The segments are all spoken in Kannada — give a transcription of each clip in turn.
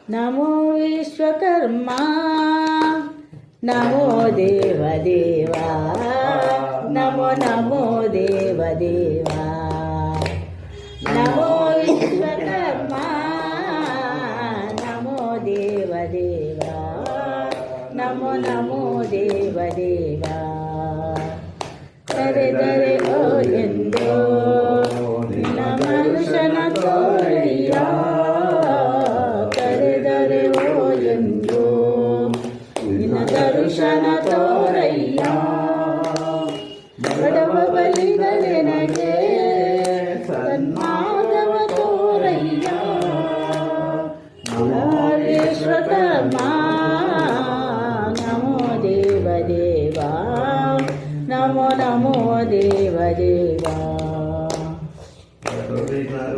ನಮೋ ವಿಶ್ವಕರ್ಮ ನಮೋ ದೇವದೇವ ನಮೋ ನಮೋ ದೇವದೇವ ನಮೋ ವಿಶ್ವಕರ್ಮ ನಮೋ ದೇವದೇವ ನಮೋ ನಮೋ ದೇವದೇವ ಕರೆದರೆ ಓ ಎಂದೋ ನಿನ್ನ ಮನುಷ್ಯನ ತೋರಯ್ಯ ಕರೆದರೆ ಓ ಎಂದೋ ನಿನ್ನ ದರ್ಶನ ತೋರಯ್ಯ ಬಡವ ಬಲಿಗಳೆನಗೆ ಸನ್ಮಾರ್ಗವ ತೋರಯ್ಯ ವಿಶ್ವಕರ್ಮ ನಮೋ ದೇವದೇವ ನಮೋ ನಮೋ ದೇವದೇವ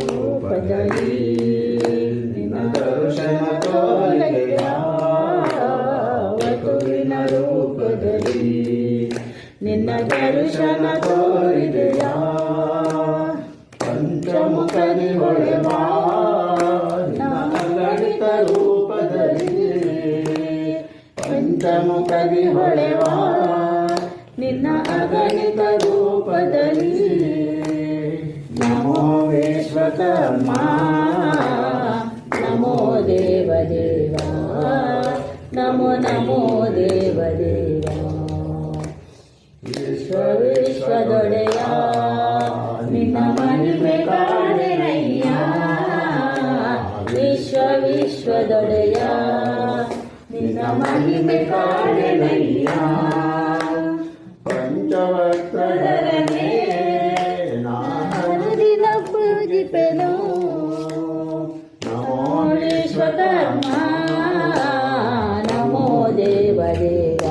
ರೂಪದಲ್ಲಿ ನಿನ್ನ ದರ್ಶನ ತೋರಯ್ಯ ವಧುವಿನ ರೂಪದಲ್ಲಿ ನಿನ್ನ ದರ್ಶನ ತೋರಿದೆಯ ಪಂಚಮುಖನಿ ಹೊಳೆವ ಲಲಿತ ರೂಪದಲ್ಲಿ ಪಂಚಮುಖನಿ ಹೊಳೆವ ನಿನ್ನ ಅಗಣಿತ ರೂಪದಲ್ಲಿ ನಮೋ ವಿಶ್ವಕರ್ಮ ನಮೋ ದೇವದೇವ ನಮೋ ನಮೋ ದೇವದೇವ ವಿಶ್ವದೊಡೆಯ ನಿನ್ನ ಮಹಿಮೆ ಕಾಣೆನಯ್ಯ ವಿಶ್ವದೊಡೆಯ ನಿನ್ನ ಮಹಿಮೆ ಕಾಣೆನಯ್ಯ ಪಂಚವಕ್ರಧರನೇ ನಾನು ದಿನ ಪೂಜಿಪೆನು ನಮೋ ವಿಶ್ವಕರ್ಮ ನಮೋ ದೇವದೇವ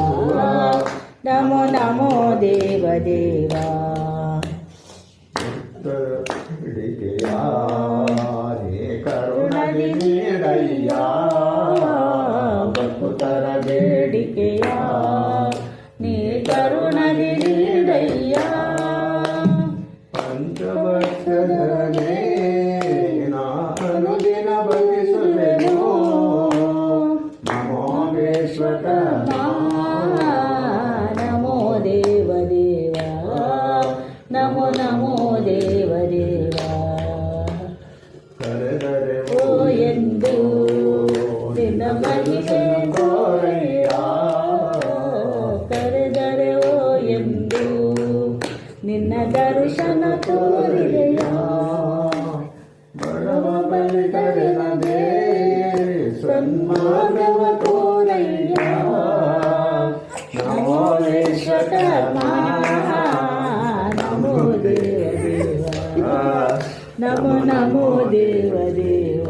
ನಮೋ ನಮೋ ದೇವದೇವ ಕರುಣದಿ ನೀಡಯ್ಯ ಭಕ್ತರ ಬೇಡಿಕೆಯ ನೀ ಕರುಣದಿ ನೀಡಯ್ಯ ಪಂಚವತ್ಸರನೇ ನಾನು ದಿನ ಬಯಸುವೆನು ನಮೋ ವಿಶ್ವಕರ್ಮ ನಮೋ ದೇವದೇವ ನಮೋ ನಮೋ ದೇವದೇವ ಕರೆದರೆ ಓ ಎಂದು ನಿನ್ನ ಮಹಿಮೆ ತೋರಯ್ಯ ಕರೆದರೆ ಓ ಎಂದು ನಿನ್ನ ದರ್ಶನ ತೋರಿದೆಯ ಬಡವ ಬಲಿಗಳೆನಗೆ ಸನ್ಮಾರ್ಗವ ತೋರಯ್ಯ ನಮೋ ವಿಶ್ವಕರ್ಮ ನಮೋ ದೇವದೇವ ನಮೋ ನಮೋ ದೇವದೇವ